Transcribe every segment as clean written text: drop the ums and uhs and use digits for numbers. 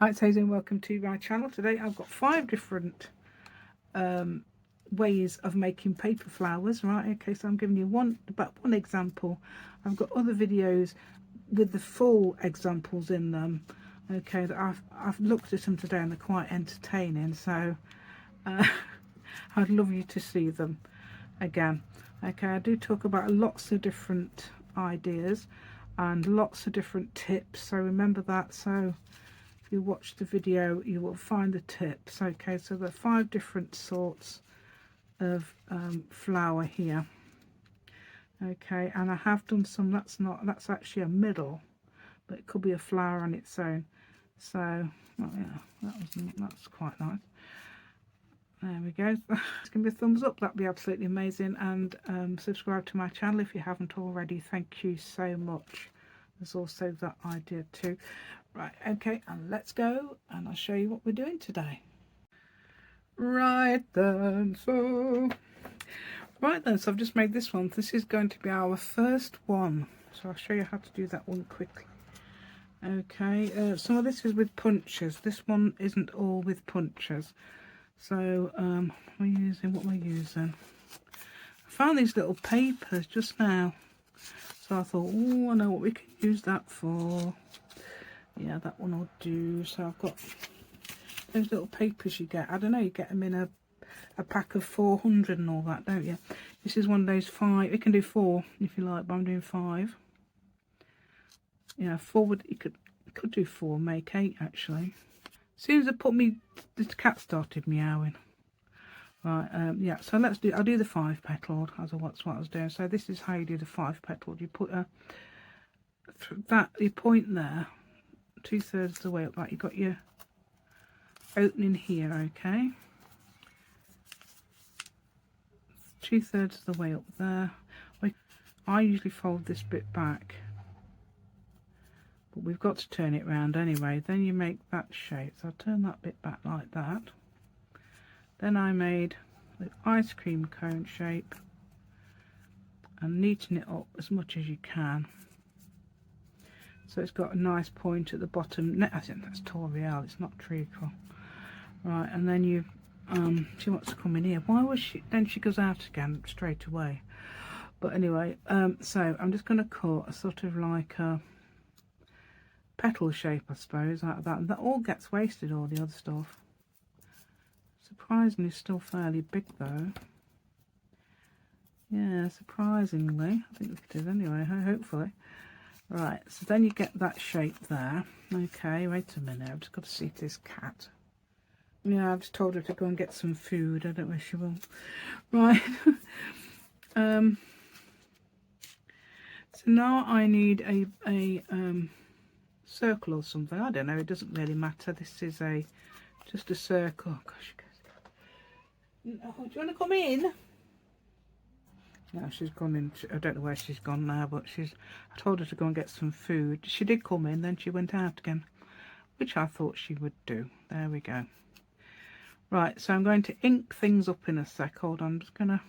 Hi, it's Hazy and welcome to my channel. Today I've got 5 different ways of making paper flowers, right? Okay, so I'm giving you one example. I've got other videos with the full examples in them. Okay, that I've looked at them today and they're quite entertaining, so I'd love you to see them again. Okay, I do talk about lots of different ideas and lots of different tips, so remember that. So if you watch the video you will find the tips. Okay, so there are 5 different sorts of flower here. Okay, and I have done some that's actually a middle, but it could be a flower on its own. So well, yeah, that's quite nice. There we go. Just give me a thumbs up, that'd be absolutely amazing, and subscribe to my channel if you haven't already. Thank you so much. There's also that idea too. Right, okay, and let's go and I'll show you what we're doing today. Right then, so I've just made this one. This is going to be our first one, so I'll show you how to do that one quickly. Okay, some of this is with punches. This one isn't all with punches. So what am I using? I found these little papers just now, so I thought, oh, I know what we can use that for. Yeah, that one will do. So I've got those little papers you get. I don't know, you get them in a pack of 400 and all that, don't you? This is one of those 5. You can do 4 if you like, but I'm doing 5. Yeah, 4 would, you could do 4, make 8 actually. As soon as I put me, the cat started meowing. Right, yeah, so I'll do the 5 petaled, as that's what I was doing. So this is how you do the 5 petaled. You put you point there 2/3 of the way up, like you've got your opening here, okay? 2/3 of the way up there. I usually fold this bit back, but we've got to turn it round anyway. Then you make that shape, so I turn that bit back like that. Then I made the ice cream cone shape and neaten it up as much as you can, so it's got a nice point at the bottom. I think that's Toriel, it's not treacle. Right, and then you she wants to come in here. Why was she? Then she goes out again straight away. But anyway, so I'm just going to cut a sort of like a petal shape, I suppose, like that. And that all gets wasted, all the other stuff. Surprisingly, still fairly big though. Yeah, surprisingly. I think it is anyway, hopefully. Right, so then you get that shape there. Okay, wait a minute, I've just got to see this cat. Yeah, I've just told her to go and get some food. I don't know if she will. Right. So now I need a circle or something. I don't know, it doesn't really matter. This is just a circle. Oh gosh, no, do you want to come in? No, she's gone in. I don't know where she's gone now, but I told her to go and get some food. She did come in, then she went out again, which I thought she would do. There we go. Right, so I'm going to ink things up in a sec. Hold on, I'm just going to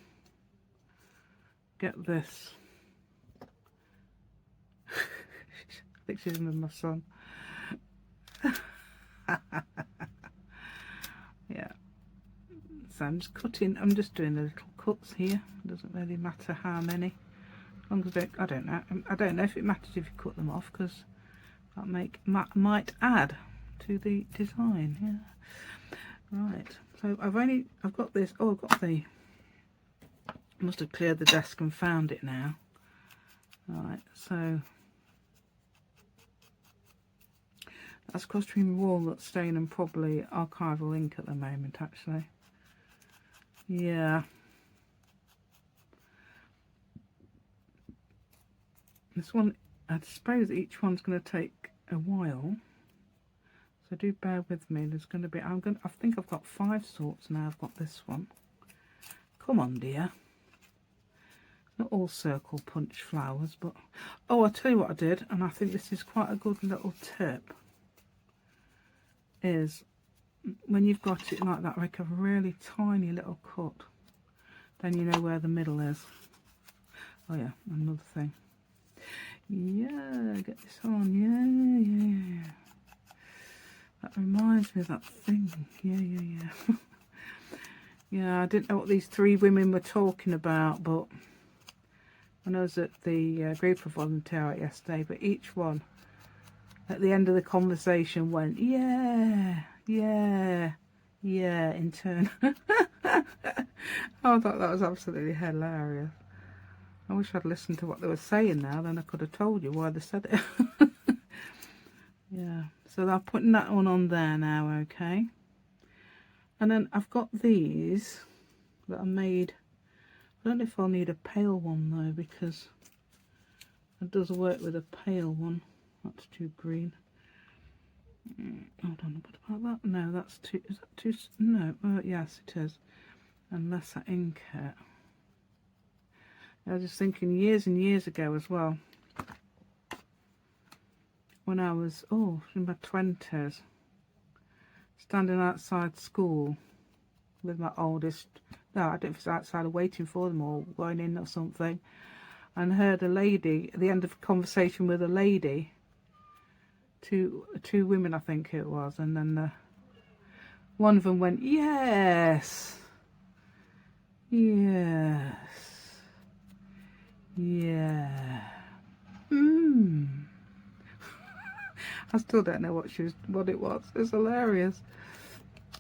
get this. I think she's with my son. Yeah. So I'm just doing the little cuts here. It doesn't really matter how many. As long as I don't know if it matters if you cut them off, because that might add to the design. Yeah. Right. So I've got this. Oh, I've got the. I must have cleared the desk and found it now. Right. So that's cross-stream walnut stain and probably archival ink at the moment, actually. Yeah. This one, I suppose each one's going to take a while, so do bear with me. There's going to be, I think I've got 5 sorts now. I've got this one. Come on, dear. Not all circle punch flowers, but oh, I'll tell you what I did, and I think this is quite a good little tip, is when you've got it like that, like a really tiny little cut, then you know where the middle is. Oh yeah, another thing. Yeah, get this on. Yeah. That reminds me of that thing. Yeah. Yeah, I didn't know what these three women were talking about, but when I was at the group of volunteer yesterday, but each one at the end of the conversation went, yeah, in turn. I thought that was absolutely hilarious. I wish I'd listened to what they were saying now, then I could have told you why they said it. Yeah, so I'm putting that one on there now, okay? And then I've got these that I made. I don't know if I'll need a pale one though, because it does work with a pale one. That's too green. Hold on, what about that? No, that's too, is that too, no, yes it is. Unless I ink it. I was just thinking years and years ago as well, when I was, in my 20s, standing outside school with my oldest, no, I don't know if it's outside or waiting for them or going in or something, and heard a lady, at the end of a conversation with a lady, two women I think it was, and then one of them went, yes, yeah. I still don't know what it was. It's hilarious.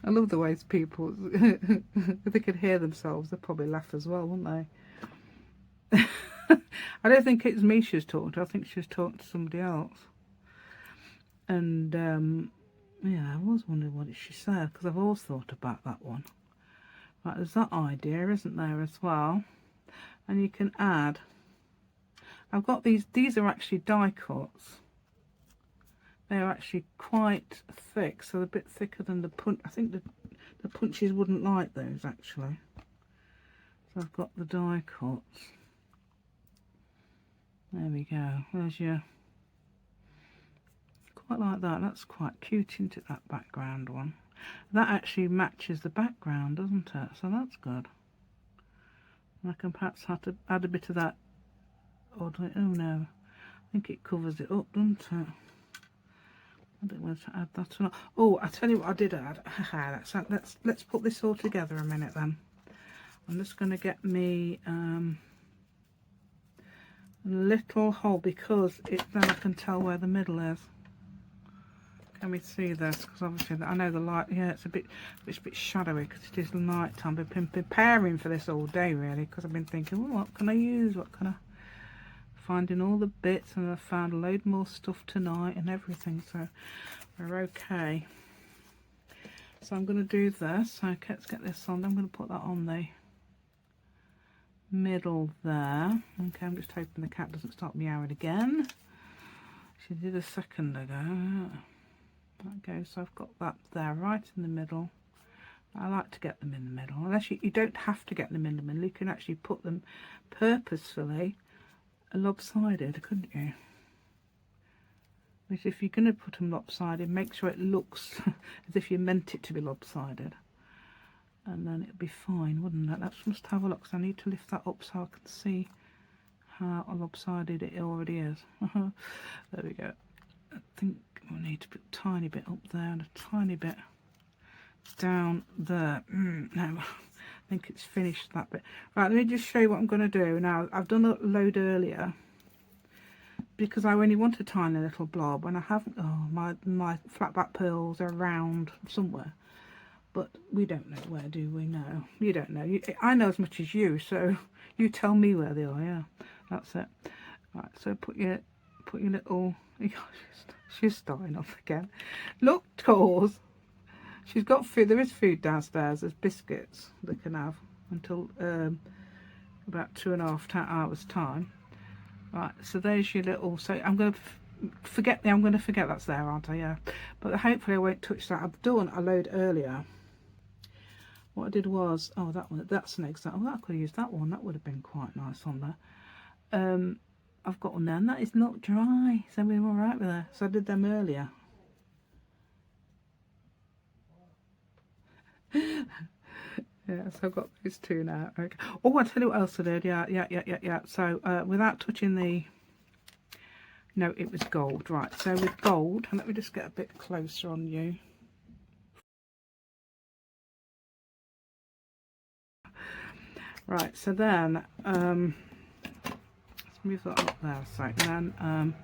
I love the ways people, if they could hear themselves, they'd probably laugh as well, wouldn't they? I don't think it's me she was talking to. I think she was talking to somebody else. And, yeah, I was wondering what she said, because I've always thought about that one. Right, there's that idea, isn't there, as well? And you can add, I've got these are actually die cuts. They're actually quite thick, so they're a bit thicker than the punch. I think the punches wouldn't like those actually. So I've got the die cuts. There we go. There's your, quite like that. That's quite cute, isn't it, that background one? That actually matches the background, doesn't it? So that's good. And I can perhaps have to add a bit of that. Oh no, I think it covers it up, doesn't it? I don't want to add that or not. Oh, I tell you what I did add. Let's put this all together a minute then. I'm just going to get me a little hole, because then I can tell where the middle is. Can we see this? Because obviously I know the light. Yeah, it's a bit shadowy because it is night time. I've been preparing for this all day really, because I've been thinking, well, what can I use? What can I? Finding all the bits, and I found a load more stuff tonight and everything, so we're okay. So I'm going to do this. Okay, let's get this on. I'm going to put that on the middle there. Okay, I'm just hoping the cat doesn't start meowing again. She did a second ago. Okay, so I've got that there right in the middle. I like to get them in the middle, unless you don't have to get them in the middle. You can actually put them purposefully lopsided, couldn't you? Which, if you're going to put them lopsided, make sure it looks as if you meant it to be lopsided, and then it'll be fine, wouldn't it? Let's just have a look, because I need to lift that up so I can see how lopsided it already is. There we go. I think we need to put a tiny bit up there and a tiny bit down there. No, I think it's finished that bit. Right, let me just show you what I'm going to do now. I've done a load earlier because I only want a tiny little blob, and I haven't. Oh, my flat back pearls are around somewhere, but we don't know where, do we? No, you don't know. I know as much as you, so you tell me where they are. Yeah, that's it. Right, so put your little. She's starting off again. Look, Tors. She's got food. There is food downstairs. There's biscuits they can have until about 2.5 hours time. Right, so there's your little. So I'm going to forget. I'm going to forget that's there, aren't I? Yeah. But hopefully I won't touch that. I've done a load earlier. What I did was, oh, that one. That's an example. Oh, I could have used that one. That would have been quite nice on there. I've got one there, and that is not dry. So we're all right with that. So I did them earlier. Yeah, so I've got these two now. Okay. Oh, I'll tell you what else I did. Yeah. So without touching the, no, it was gold. Right, so with gold, and let me just get a bit closer on you. Right, so then let's move that up there a sec. And then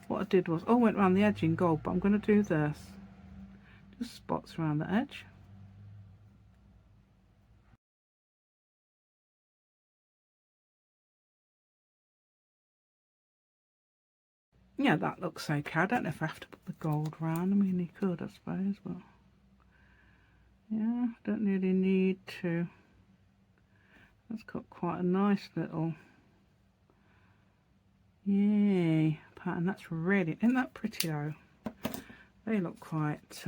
what I did was, oh, I went around the edge in gold, but I'm going to do this, just spots around the edge. Yeah, that looks okay. I don't know if I have to put the gold round. I mean, you could, I suppose, but yeah, don't really need to. That's got quite a nice little, yay, pattern. That's really, isn't that pretty though? They look quite,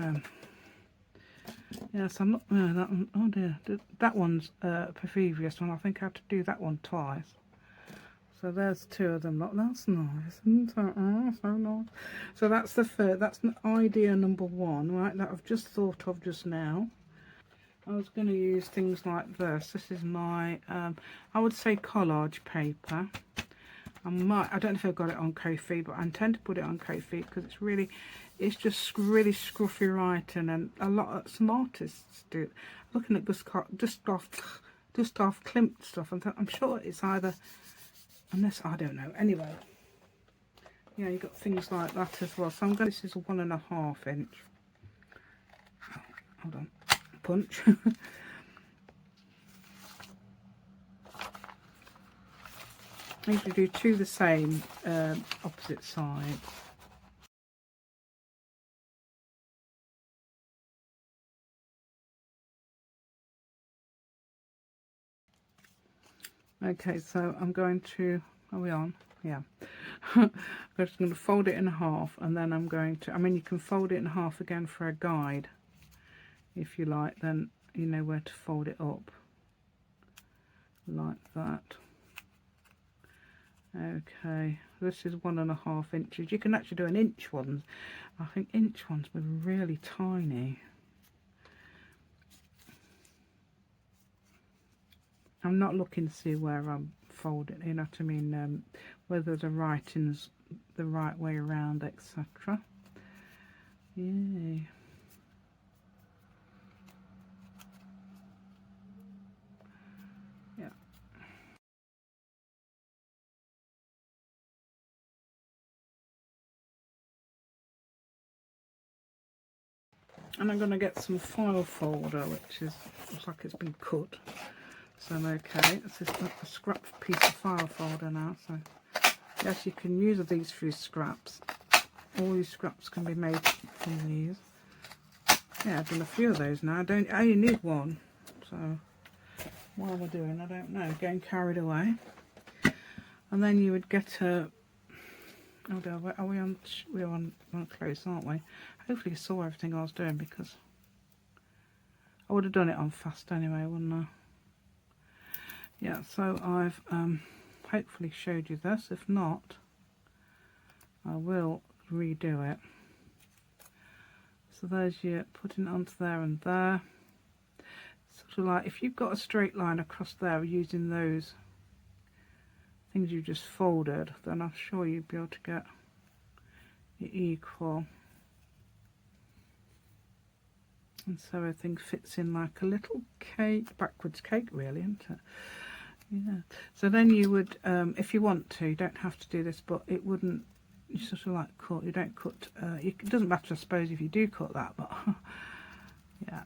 yes, I'm not, that one, oh dear, that one's a previous one. I think I have to do that one twice. So there's two of them. Look, that's nice, isn't it? Oh, so nice. So that's the first, that's idea number one, right, that I've just thought of just now. I was going to use things like this. This is my, I would say collage paper. I don't know if I've got it on Ko-fi, but I intend to put it on Ko-fi because it's just really scruffy writing, and some artists do it. Looking at just off Klimt stuff, I'm sure it's either, unless, I don't know. Anyway, yeah, you got things like that as well. So this is a 1.5 inch. Oh, hold on, punch. I usually do two the same, opposite sides. Okay, so I'm going to, are we on? Yeah. I'm just going to fold it in half, and then I'm going to, I mean, you can fold it in half again for a guide if you like, then you know where to fold it up like that. Okay, this is 1.5 inches. You can actually do an inch ones. I think inch ones were really tiny. I'm not looking to see where I'm folding, you know what I mean, whether the writing's the right way around, etc. Yay. Yeah. And I'm going to get some file folder, which looks like it's been cut. So I'm okay. It's just a scrap piece of file folder now. So yes, you can use these few scraps. All these scraps can be made from these. Yeah, I've done a few of those now. I only need one. So what am I doing? I don't know. Getting carried away. And then you would get a. Oh dear, are we on? We're on close, aren't we? Hopefully you saw everything I was doing, because I would have done it on fast anyway, wouldn't I? Yeah, so I've hopefully showed you this. If not, I will redo it. So there's your putting it onto there and there. Sort of like if you've got a straight line across there using those things you just folded, then I'm sure you'd be able to get it equal. And so everything fits in like a little cake, backwards cake really, isn't it? Yeah. So then you would, if you want to, you don't have to do this, but it wouldn't, you sort of like cut, you don't cut, it doesn't matter I suppose if you do cut that, but yeah.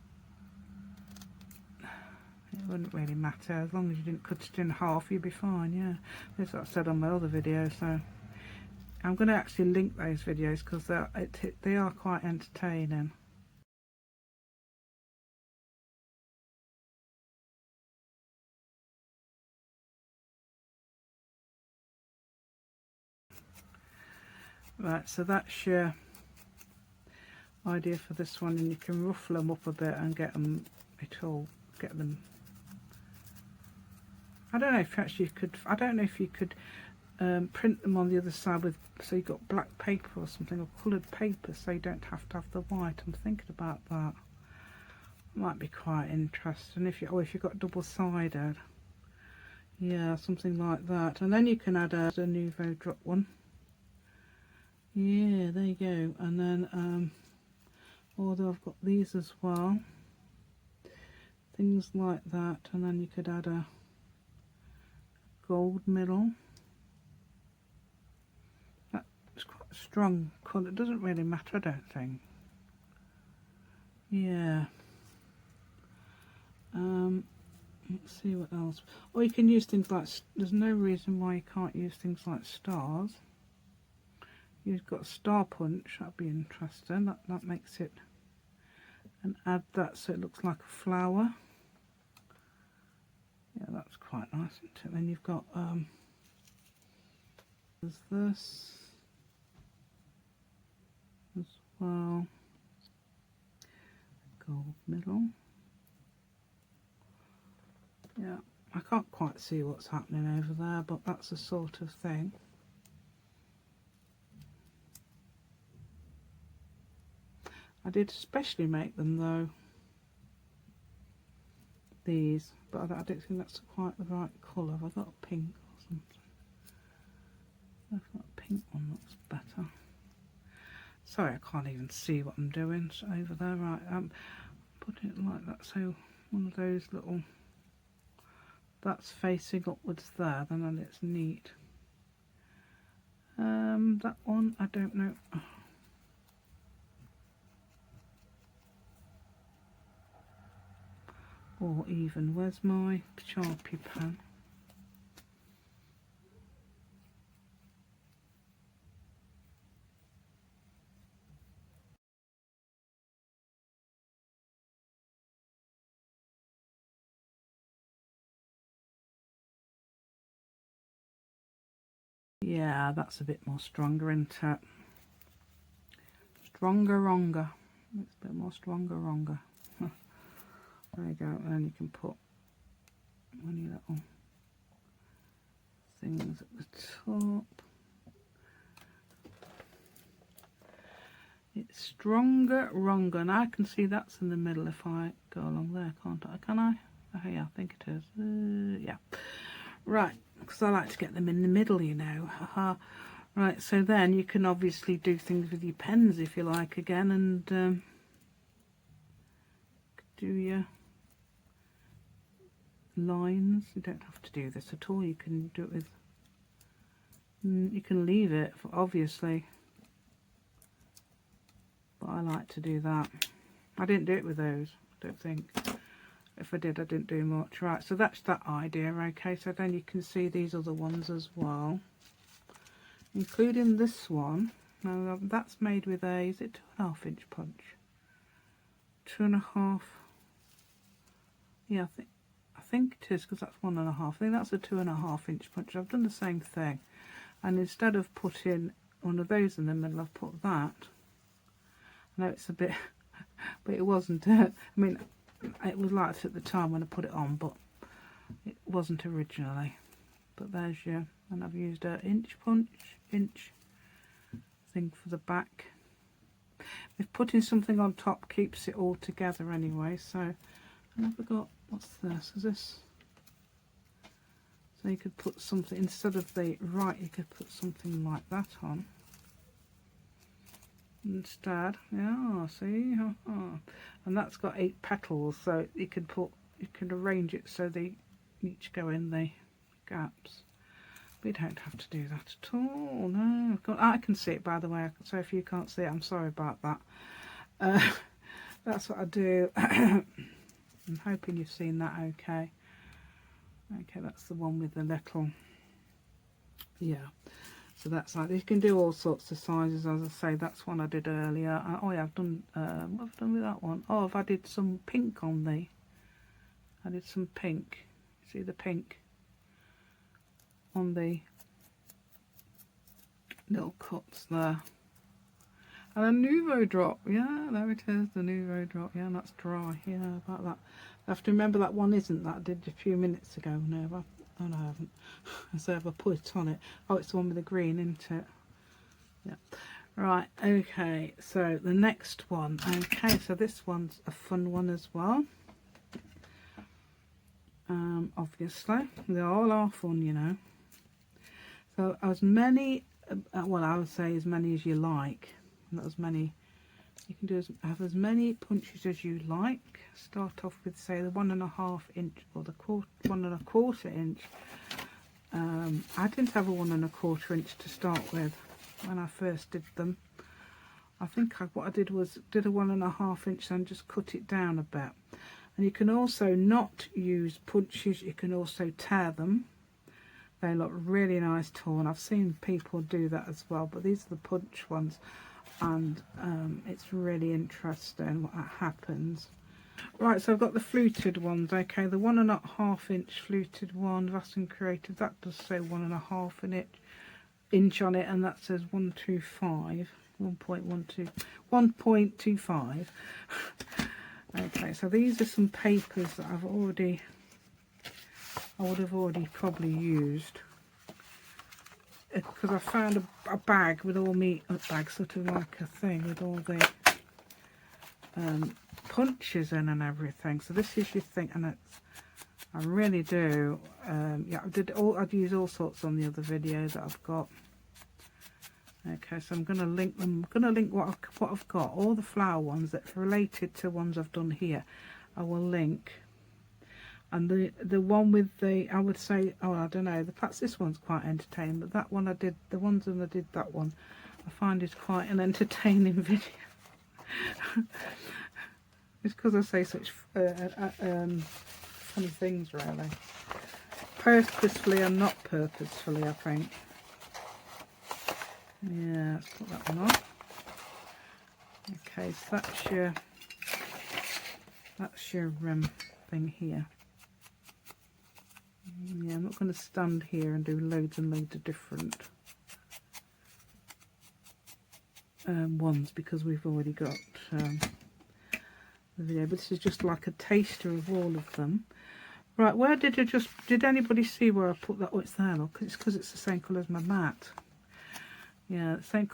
It wouldn't really matter, as long as you didn't cut it in half, you'd be fine, yeah. That's what I said on my other video, so I'm going to actually link those videos because they are quite entertaining. Right, so that's your idea for this one, and you can ruffle them up a bit and get them, I don't know if actually you could, I don't know if you could print them on the other side with, so you got black paper or something, or coloured paper, so you don't have to have the white. I'm thinking about that. Might be quite interesting if you've got double-sided. Yeah, something like that. And then you can add a Nouveau drop one. Yeah, there you go. And then although I've got these as well, things like that. And then you could add gold middle. That's quite a strong colour. It doesn't really matter, I don't think. Yeah. Let's see what else. Or you can use things like, there's no reason why you can't use things like stars. You've got star punch, that'd be interesting. That makes it, and add that so it looks like a flower. Yeah, that's quite nice, isn't it? Then you've got there's this as well. Gold middle. Yeah, I can't quite see what's happening over there, but that's the sort of thing. I did especially make them though, these, but I don't think that's quite the right colour. Have I got a pink or something? I've got a pink one looks better. Sorry, I can't even see what I'm doing. It's over there, right? Putting it like that, so one of those little, that's facing upwards there, then it's neat. That one, I don't know. Or even, where's my Sharpie pen? Yeah, that's a bit more stronger, isn't it? Stronger. It's a bit more stronger. There you go, and then you can put any little things at the top. It's stronger, and I can see that's in the middle if I go along there, can't I? Can I? Oh yeah, I think it is. Yeah. Right, because I like to get them in the middle, you know. Haha. Right, so then you can obviously do things with your pens if you like again, and do your lines. You don't have to do this at all. You can do it with, you can leave it, obviously, but I like to do that. I didn't do it with those, I don't think. If I did, I didn't do much. Right, so that's that idea. Okay, so then you can see these other ones as well, including this one. Now that's made with a, is it 2.5 inch punch? 2.5. Yeah, I think it is, because that's 1.5. I think that's a 2.5 inch punch. I've done the same thing, and instead of putting one of those in the middle, I've put that. I know it's a bit, but it wasn't. I mean, it was like it at the time when I put it on, but it wasn't originally. But there's your, and I've used an inch thing for the back. If putting something on top keeps it all together anyway. So I forgot, what's this? Is this? So you could put something, instead of the right, you could put something like that on instead. Yeah, see, and that's got 8 petals, so you could arrange it so they each go in the gaps. We don't have to do that at all. No, I can see it, by the way, so if you can't see it, I'm sorry about that. That's what I do. I'm hoping you've seen that okay. Okay, that's the one with the little, yeah. So that's like, you can do all sorts of sizes, as I say. That's one I did earlier. Oh yeah, I've done, what have I done with that one? Oh, I've added some pink on the, some pink. See the pink on the little cuts there. And a Nouveau drop, yeah, there it is, the Nouveau drop, yeah, and that's dry, yeah, about that. I have to remember that one isn't that I did a few minutes ago. No, oh no, I haven't. So if I put it on it, oh, it's the one with the green, isn't it? Yeah. Right, okay, so the next one. Okay, so this one's a fun one as well. Obviously, they all are fun, you know. So as many, well, I would say as many as you like. Not as many. You can do have as many punches as you like. Start off with, say, the 1.5 inch or the 1.25 inch, I didn't have a 1¼ inch to start with when I first did them. I think what I did was did a 1½ inch and just cut it down a bit. And you can also not use punches, you can also tear them. They look really nice torn. I've seen people do that as well, but these are the punch ones, and it's really interesting what happens. Right, so I've got the fluted ones. Okay, the 1½ inch fluted one, Vast and Creative, that does say 1½ inch on it, and that says 125, 1.25. Okay, so these are some papers that I would have already probably used, because I found a bag with all a bag, sort of like a thing with all the punches in and everything. So this is your thing, and I really do. Yeah, I'd use all sorts on the other video that I've got. Okay, so I'm going to link them. I'm going to link what I've got, all the flower ones that are related to ones I've done here. I will link. And the one with the, I would say, oh, I don't know, perhaps this one's quite entertaining, but that one I did, the ones when I did that one, I find is quite an entertaining video. It's because I say such funny things, really. Purposefully and not purposefully, I think. Yeah, let's put that one on. Okay, so that's your thing here. Yeah, I'm not going to stand here and do loads and loads of different ones, because we've already got the video, but this is just like a taster of all of them. Right, where did anybody see where I put that? Oh, it's there, look. It's because it's the same colour as my mat. Yeah, same.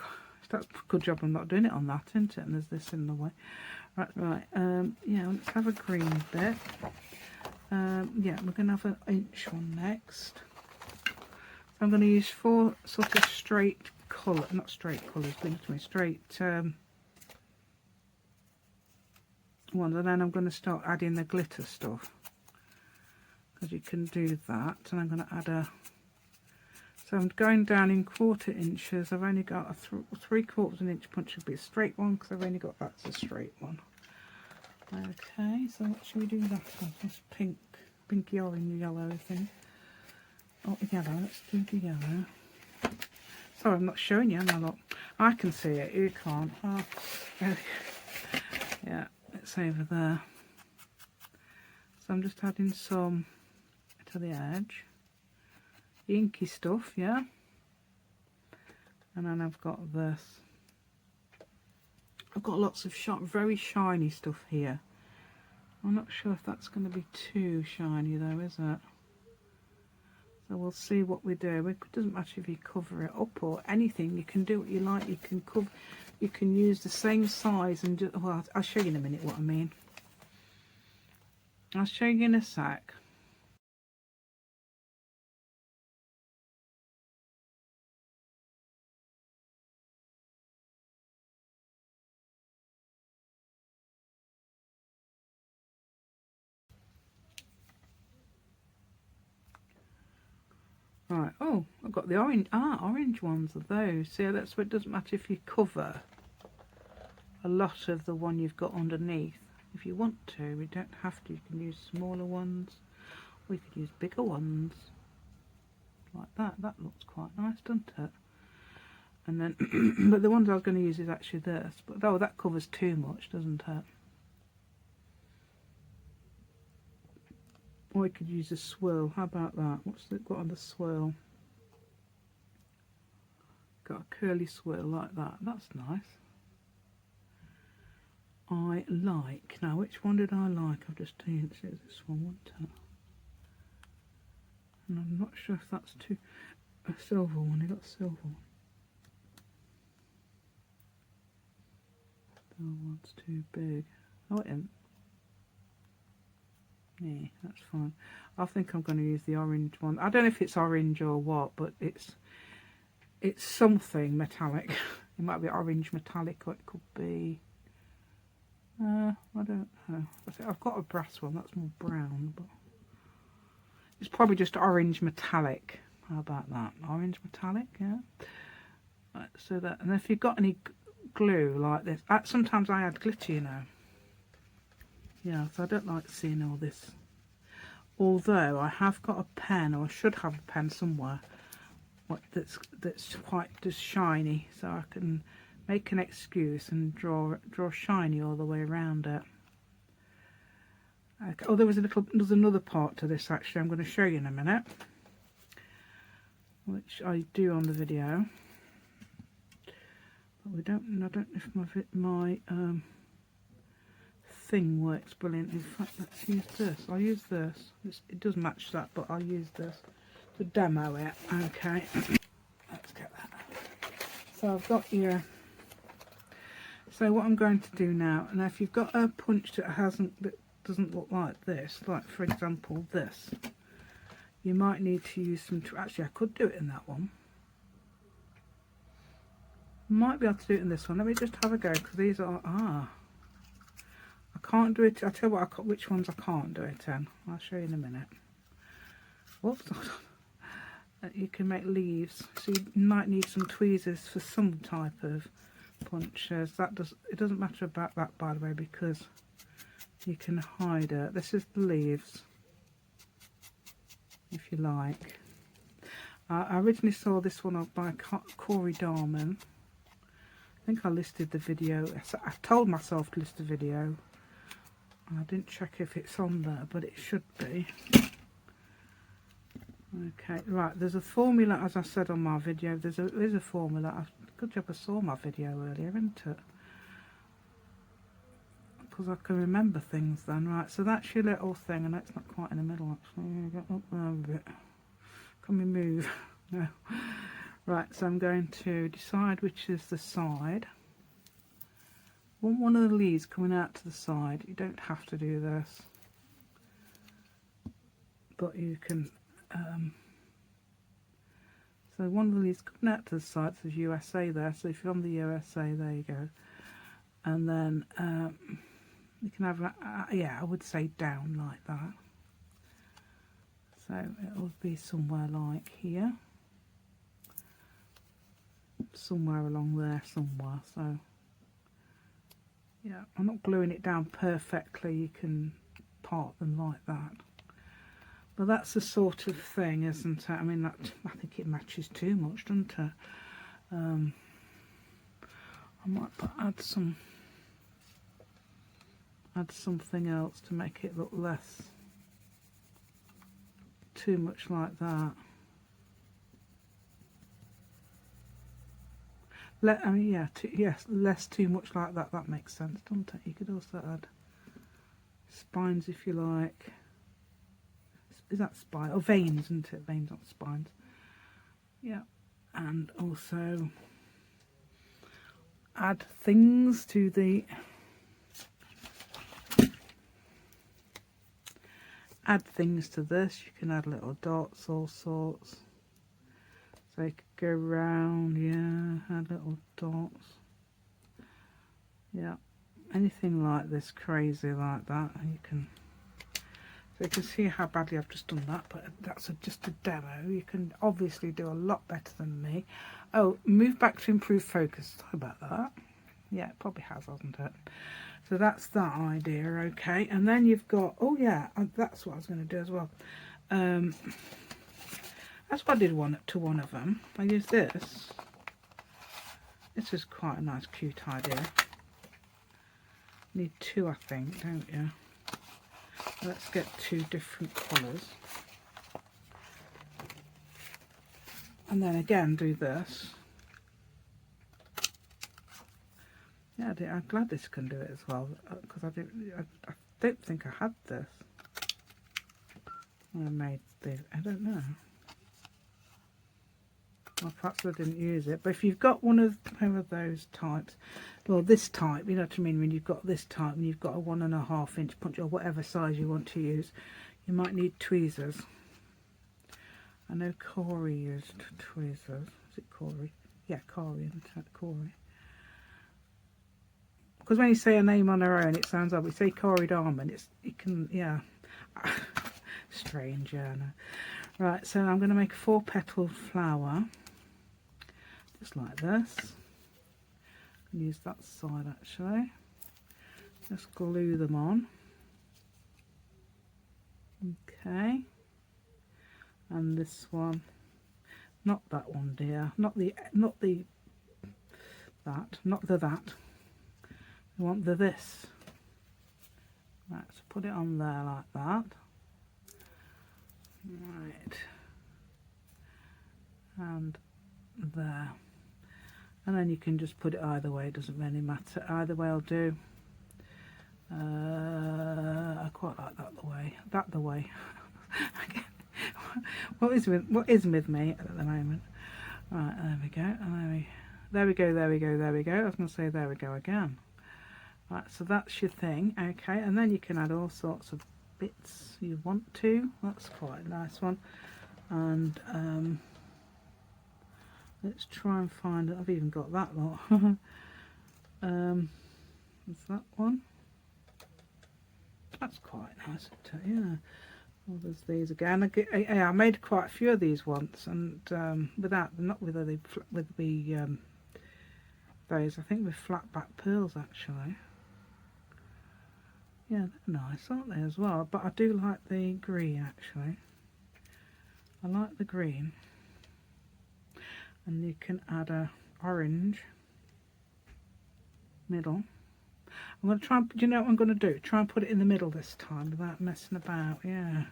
That's a good job I'm not doing it on that, isn't it? And there's this in the way. Right. Yeah, let's have a green bit. Yeah, we're going to have an inch one next. So I'm going to use 4 sort of straight colour, not straight colours, straight ones, and then I'm going to start adding the glitter stuff, because you can do that. And I'm going to add so I'm going down in 1/4 inches. I've only got a 3/4 inch punch, should be a straight one, because I've only got that's a straight one. Okay, so what should we do that on? This pinky orange yellow thing. Oh, yellow, let's do the yellow. Sorry, I'm not showing you, am I? Look, I can see it, you can't. Oh, yeah, it's over there. So I'm just adding some to the edge. The inky stuff, yeah. And then I've got this. I've got lots of very shiny stuff here. I'm not sure if that's going to be too shiny though, is it? So we'll see what we do. It doesn't matter if you cover it up or anything. You can do what you like. You can cover. You can use the same size and just. Well, I'll show you in a minute what I mean. I'll show you in a sec. Right, oh, I've got the orange ones are those. See, that's what it doesn't matter if you cover a lot of the one you've got underneath. If you want to, you don't have to. You can use smaller ones, or you could use bigger ones, like that. That looks quite nice, doesn't it? And then, but the ones I was going to use is actually this. But oh, that covers too much, doesn't it? Or we could use a swirl. How about that? What's it got on the swirl? Got a curly swirl like that. That's nice. I like. Now, which one did I like? I've just seen it. It's this one, wasn't it? And I'm not sure if that's a silver one. I got a silver one. That one's too big. Oh, it isn't. Yeah, that's fine. I think I'm going to use the orange one. I don't know if it's orange or what, but it's something metallic. It might be orange metallic, or it could be I don't know. I've got a brass one that's more brown, but it's probably just orange metallic. How about that? Orange metallic, yeah. Right, so that, and if you've got any glue like this, sometimes I add glitter, you know. Yeah, so I don't like seeing all this. Although I have got a pen, or I should have a pen somewhere, that's quite just shiny, so I can make an excuse and draw shiny all the way around it. Okay. Oh, there's another part to this actually. I'm going to show you in a minute, which I do on the video. But I don't know if my thing works brilliant. In fact, let's use this. I'll use this. It does match that, but I'll use this to demo it. Okay. Let's get that. So I've got your. So what I'm going to do now, and if you've got a punch that doesn't look like this, like for example this, you might need to use some. Actually, I could do it in that one. Might be able to do it in this one. Let me just have a go, because these are I can't do it. I'll tell you what, which ones I can't do it in. I'll show you in a minute. Whoops. You can make leaves, so you might need some tweezers for some type of punches. It doesn't matter about that, by the way, because you can hide it. This is the leaves, if you like. I originally saw this one up by Corey Darman. I think I listed the video. I told myself to list the video. I didn't check if it's on there, but it should be. Okay, right, there's a formula, as I said on my video. There's a formula. Good job I saw my video earlier, isn't it? Because I can remember things then. Right, so that's your little thing, and that's not quite in the middle actually. Get up there a bit. Can we move? No. Right, so I'm going to decide which is the side. Want one of the leaves coming out to the side. You don't have to do this, but you can. So one of the leaves coming out to the side says USA there. So if you're on the USA, there you go. And then you can have yeah, I would say down like that. So it would be somewhere like here, somewhere along there, somewhere. So. Yeah, I'm not gluing it down perfectly, you can part them like that. But that's the sort of thing, isn't it? I mean, I think it matches too much, doesn't it? I might add something else to make it look less too much like that. I mean, yeah, yes, less too much like that. That makes sense, doesn't it? You could also add spines if you like. Is that spine? Or veins, isn't it? Veins, not spines. Yeah, and also add things to the. Add things to this. You can add little dots, all sorts. So you could go round, yeah, add little dots. Yeah, anything like this, crazy like that. You can, so you can see how badly I've just done that, but that's just a demo. You can obviously do a lot better than me. Oh, move back to improve focus. Sorry about that. Yeah, it probably has, hasn't it? So that's that idea, okay. And then you've got, oh yeah, that's what I was going to do as well. That's what I did to one of them. I used this. This is quite a nice, cute idea. Need two, I think, don't you? Let's get two different colours. And then again, do this. Yeah, I'm glad this can do it as well, because I don't think I had this. I made this. I don't know. Well, perhaps I didn't use it, but if you've got one of those types, well, this type, you know what I mean, when you've got this type and you've got a 1.5 inch punch or whatever size you want to use, you might need tweezers. I know Corey used tweezers. Is it Corey? Yeah, Corey. Corey. Because when you say a name on her own, it sounds like we say Corey Darman. It can, yeah. Strange, yeah. No. Right, so I'm going to make a 4-petaled flower, just like this. Use that side actually. Just glue them on. Okay. And this one, not that one, dear. Not the that. We want the this. Right, so put it on there like that. Right. And there. And then you can just put it either way, it doesn't really matter. Either way will do. I quite like that the way. What is with me at the moment? Right, there we go. And there we go. I was going to say there we go again. Right, so that's your thing. Okay, and then you can add all sorts of bits you want to. That's quite a nice one. And let's try and find it. I've even got that lot. Is that one? That's quite nice, yeah. Well, there's these again. I made quite a few of these once, and not with the those. I think with flat back pearls actually. Yeah, they're nice, aren't they, as well? But I do like the green actually. I like the green. And you can add a orange middle. I'm going to try and, do you know what I'm going to do? Try and put it in the middle this time without messing about, yeah.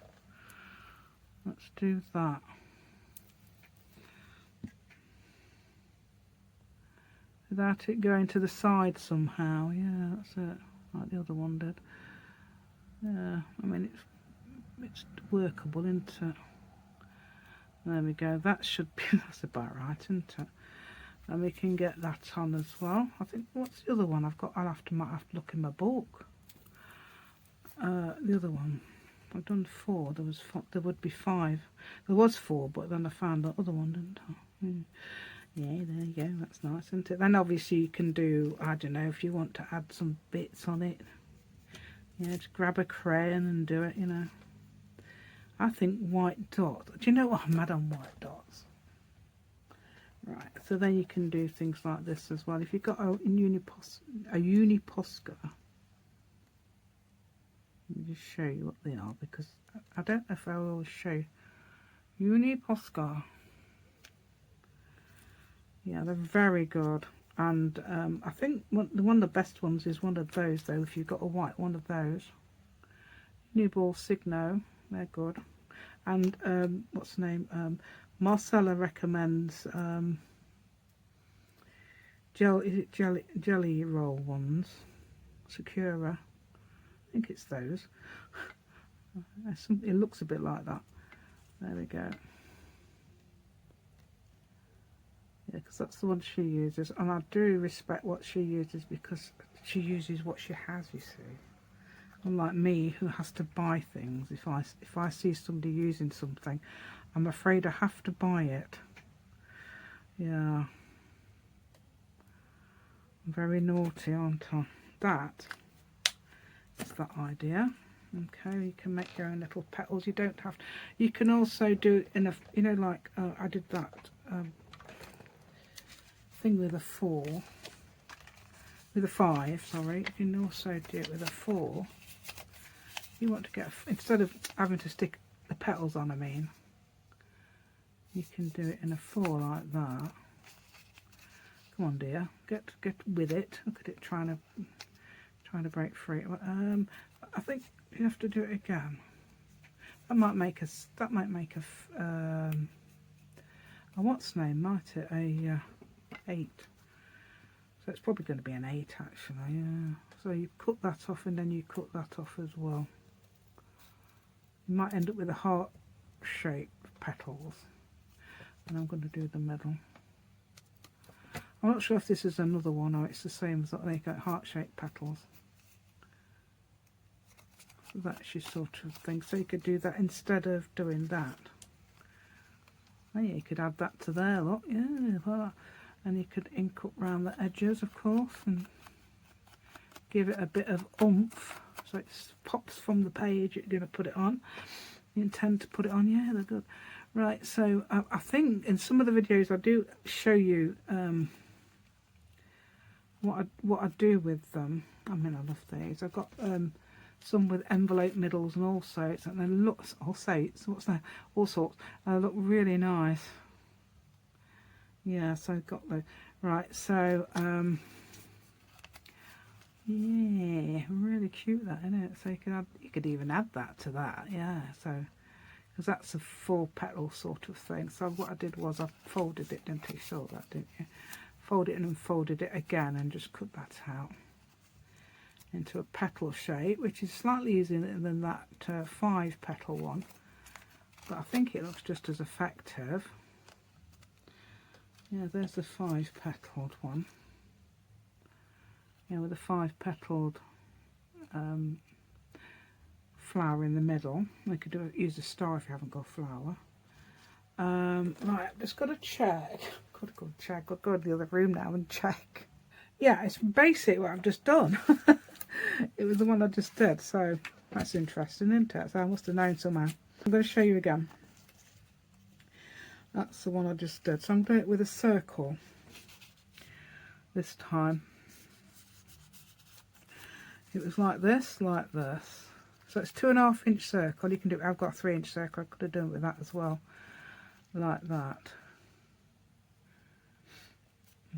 Let's do that. Without it going to the side somehow, yeah, that's it. Like the other one did. Yeah, I mean, it's workable, isn't it? There we go, that should be, that's about right, isn't it? And we can get that on as well. I think, what's the other one I've got? Might have to look in my book. The other one, I've done 4. There would be 5. There was 4, but then I found the other one, didn't I? Yeah, there you go. That's nice, isn't it? Then obviously you can do, I don't know, if you want to add some bits on it. Yeah, just grab a crayon and do it, you know. I think white dots. Do you know what? I'm mad on white dots. Right, so then you can do things like this as well. If you've got a Uniposca, let me just show you what they are, because I don't know if I will show Uniposca. Yeah, they're very good, and I think one of the best ones is one of those though. If you've got a white one of those, Newball Signo, they're good. And what's the name? Marcella recommends jelly roll ones, Sakura. I think it's those. It looks a bit like that. There we go. Yeah, because that's the one she uses, and I do respect what she uses because she uses what she has, you see. Unlike me, who has to buy things. If I see somebody using something, I'm afraid I have to buy it. Yeah. I'm very naughty, aren't I? That is that idea. Okay, you can make your own little petals. You don't have. You can also do it in a, you know, like I did that thing with a 4, with a 5. Sorry. You can also do it with a 4. You want to get, instead of having to stick the petals on, I mean, you can do it in a 4 like that. Come on, dear, get with it. Look at it trying to break free. I think you have to do it again. That might make a what's the name? Might it a 8? So it's probably going to be an 8 actually. Yeah. So you cut that off and then you cut that off as well. You might end up with a heart-shaped petals, and I'm going to do the middle. I'm not sure if this is another one or it's the same as that. They got heart-shaped petals. So that's your sort of thing. So you could do that instead of doing that. Oh, yeah, you could add that to there, look. Yeah, well, and you could ink up round the edges, of course, and give it a bit of oomph. So it pops from the page you're going to put it on. You intend to put it on? Yeah, they're good. Right, so I think in some of the videos I do show you what I do with them. I mean, I love these. I've got some with envelope middles and all sorts, and then looks all sorts. What's that? All sorts. Look really nice. Yeah, so I've got the right. So yeah, really cute that, isn't it? So you could even add that to that. Yeah, so because that's a full petal sort of thing. So what I did was I folded it, didn't you? Saw that, didn't you? Fold it in and folded it again and just cut that out into a petal shape, which is slightly easier than that 5 petal one, but I think it looks just as effective. Yeah, there's the 5 petaled one. Yeah, with a 5 petaled flower in the middle. You could use a star if you haven't got a flower. Right, I've just got to check. Got to go check. I'll go to the other room now and check. Yeah, it's basic what I've just done. It was the one I just did, so that's interesting, isn't it? So I must have known somehow. I'm going to show you again. That's the one I just did. So I'm doing it with a circle this time. It was like this, like this. So it's 2.5 inch circle. You can do it. I've got a 3 inch circle. I could have done it with that as well, like that.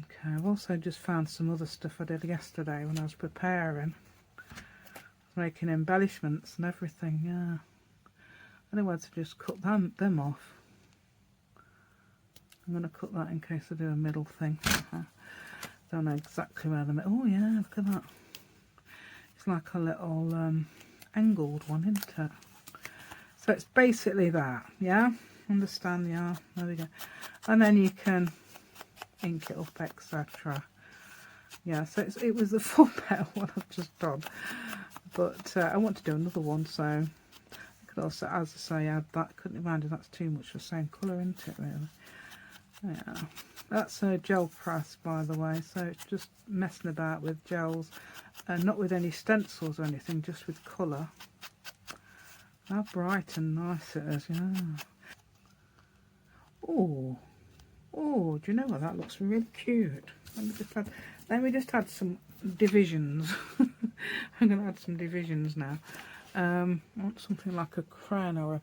Okay, I've also just found some other stuff I did yesterday when I was preparing. Making embellishments and everything, yeah. I don't know whether to just cut them off. I'm going to cut that in case I do a middle thing. Don't know exactly where the middle. Oh yeah, look at that. It's like a little angled one, isn't it? So it's basically that, yeah? Understand, yeah? There we go. And then you can ink it up, etc. Yeah, so it was the full petal one I've just done. But I want to do another one, so I could also, as I say, add that. Couldn't imagine that's too much the same colour, isn't it, really? Yeah. That's a gel press, by the way, so it's just messing about with gels, and not with any stencils or anything, just with colour. How bright and nice it is, yeah. Oh, do you know what? That looks really cute. Let me just add some divisions. I'm going to add some divisions now. I want something like a crayon or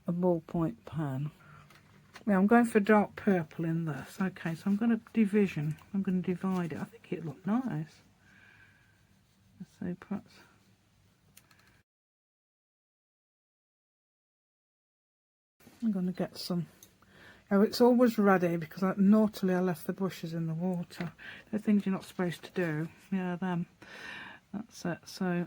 a ballpoint pen. Yeah, I'm going for dark purple in this. Okay, so I'm going to division. I'm going to divide it. I think it looked nice. So perhaps... I'm going to get some... Oh, it's always ready because naughtily I left the brushes in the water. They're things you're not supposed to do. Yeah, them. That's it. So,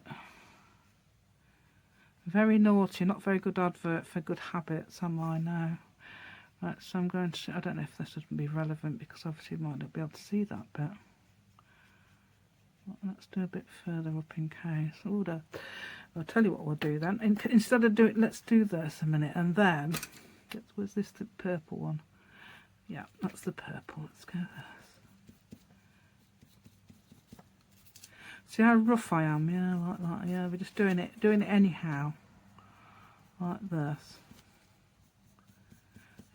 very naughty, not very good advert for good habits, am I now? Right, so I'm going to... I don't know if this would be relevant because obviously you might not be able to see that bit. Let's do a bit further up in case. I'll tell you what we'll do then. Instead of doing... Let's do this a minute and then... Was this the purple one? Yeah, that's the purple. Let's go this. See how rough I am? Yeah, like that. Yeah, we're just doing it anyhow. Like this.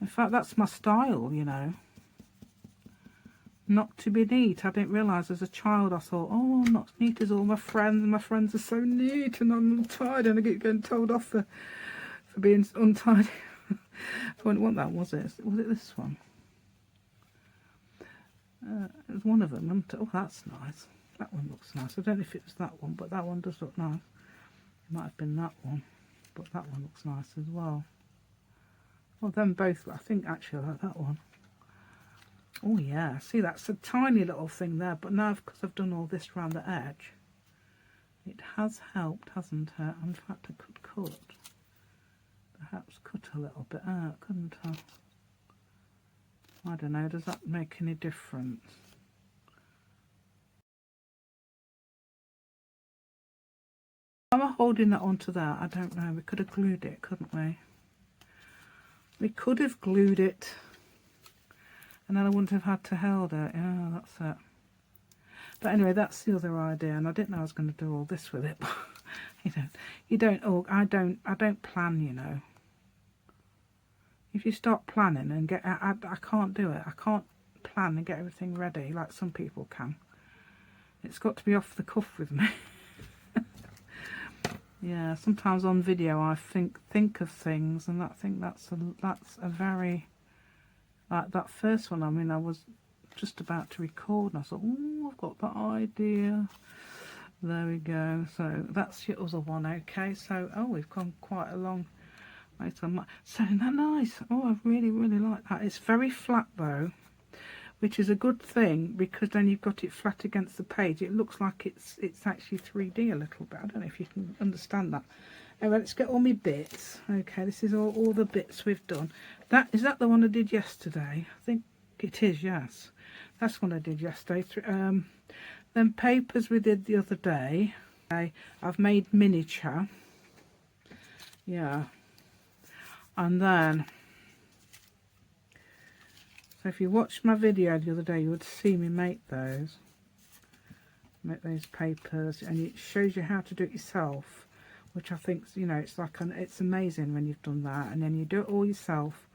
In fact, that's my style, you know. Not to be neat. I didn't realise as a child I thought, oh, I'm not neat as all my friends. My friends are so neat and I'm untidy and I get getting told off for being untidy. I wouldn't want that, was it? Was it this one? It was one of them, wasn't it? Oh, that's nice. That one looks nice. I don't know if it was that one, but that one does look nice. It might have been that one, but that one looks nice as well. Well, them both, I think actually I like that one. Oh yeah, see that's a tiny little thing there, but now because I've done all this around the edge, it has helped, hasn't it? In fact, I could perhaps cut a little bit out, couldn't I? I don't know, does that make any difference? Am I holding that onto that? I don't know. We could have glued it, couldn't we? We could have glued it and then I wouldn't have had to hold it. Yeah, that's it. But anyway, that's the other idea, and I didn't know I was going to do all this with it. I don't plan, you know. If you start planning and I can't do it. I can't plan and get everything ready like some people can. It's got to be off the cuff with me. Yeah, sometimes on video I think of things, and I think that's a very, like that first one. I mean, I was just about to record and I thought, oh, I've got that idea. There we go. So that's your other one. Okay, so we've gone quite a long way. So isn't that nice? Oh, I really like that. It's very flat though, which is a good thing, because then you've got it flat against the page. It looks like it's actually 3D a little bit. I don't know if you can understand that. Anyway, let's get all my bits. Okay, this is all the bits we've done. Is that the one I did yesterday? I think it is, yes. That's one I did yesterday. Then papers we did the other day. Okay, I've made miniature. Yeah. And then, so if you watched my video the other day, you would see me make those papers, and it shows you how to do it yourself, which I think, you know, it's amazing when you've done that, and then you do it all yourself,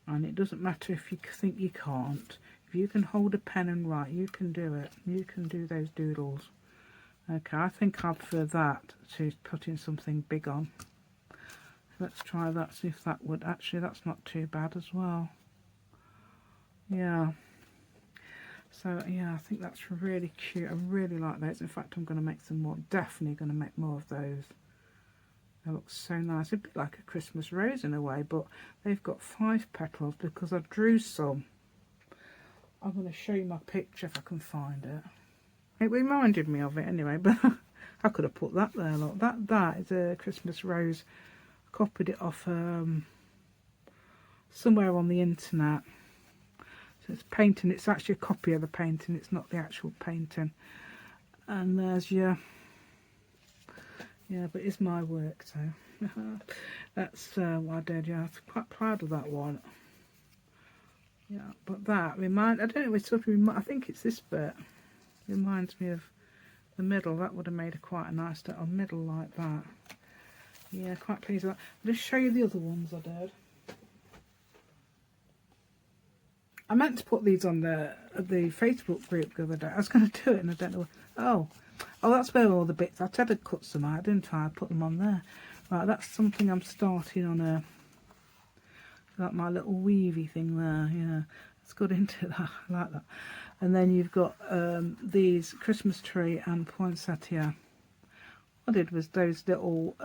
and it doesn't matter if you think you can't. If you can hold a pen and write, you can do it. You can do those doodles. Okay, I think I prefer that to putting something big on. Let's try that, see if that would, actually that's not too bad as well. Yeah. So yeah, I think that's really cute. I really like those. In fact, I'm going to make some more. Definitely going to make more of those. They look so nice. A bit like a Christmas rose in a way, but they've got 5 petals because I drew some. I'm going to show you my picture if I can find it. It reminded me of it anyway, but I could have put that there. Look, that is a Christmas rose. I copied it off somewhere on the internet. So it's painting. It's actually a copy of the painting. It's not the actual painting. And there's your, yeah, but it's my work, so that's what I did. Yeah, I'm quite proud of that one. Yeah, but that I don't know, it's sort of, I think it's this bit. Reminds me of the middle. That would have made quite a nice little middle like that. Yeah, quite pleased with that. I'll just show you the other ones I did. I meant to put these on the Facebook group the other day. I was going to do it and I don't know. Oh, that's where all the bits. I said I'd cut some out, didn't I? I put them on there. Right, that's something I'm starting on like my little weavy thing there. Yeah, it's good into that. I like that. And then you've got these Christmas tree and poinsettia. What I did was those little,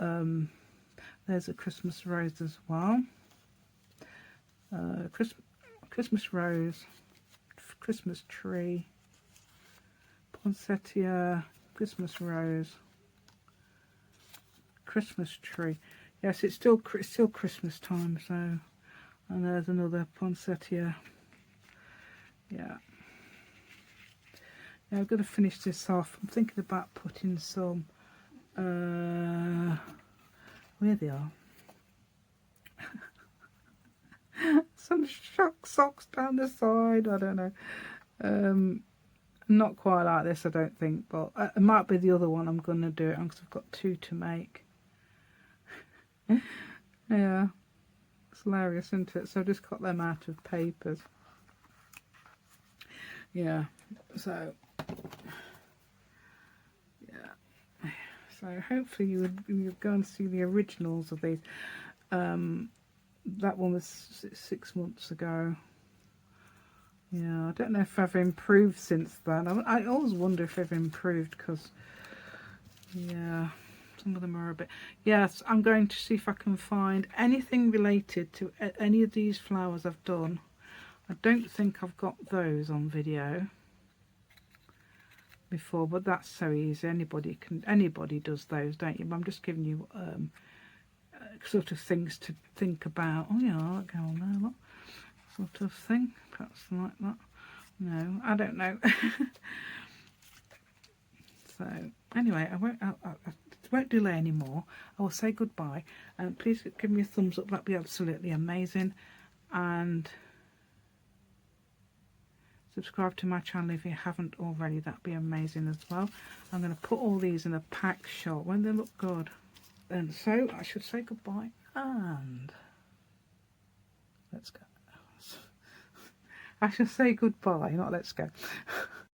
there's a Christmas rose as well. Christmas rose, Christmas tree, poinsettia, Christmas rose, Christmas tree. Yes, it's still Christmas time, so, and there's another poinsettia. Yeah. Now I've got to finish this off. I'm thinking about putting some, where they are. Some shock socks down the side. I don't know. Not quite like this, I don't think, but it might be the other one I'm going to do it on because I've got 2 to make. Yeah, it's hilarious, isn't it? So I've just got them out of papers. Yeah, so yeah, so hopefully you would go and see the originals of these. That one was 6 months ago. Yeah, I don't know if I've improved since then. I always wonder if I've improved because, yeah, some of them are a bit... Yes, I'm going to see if I can find anything related to any of these flowers I've done. I don't think I've got those on video before, but that's so easy. Anybody does those, don't you? But I'm just giving you sort of things to think about. Oh yeah, I'll go on there, look. Sort of thing, perhaps like that. No, I don't know. So anyway, I won't delay anymore. I will say goodbye, and please give me a thumbs up. That'd be absolutely amazing. And Subscribe to my channel if you haven't already, that'd be amazing as well. I'm going to put all these in a pack shot when they look good. And so I should say goodbye and let's go. I should say goodbye, not let's go.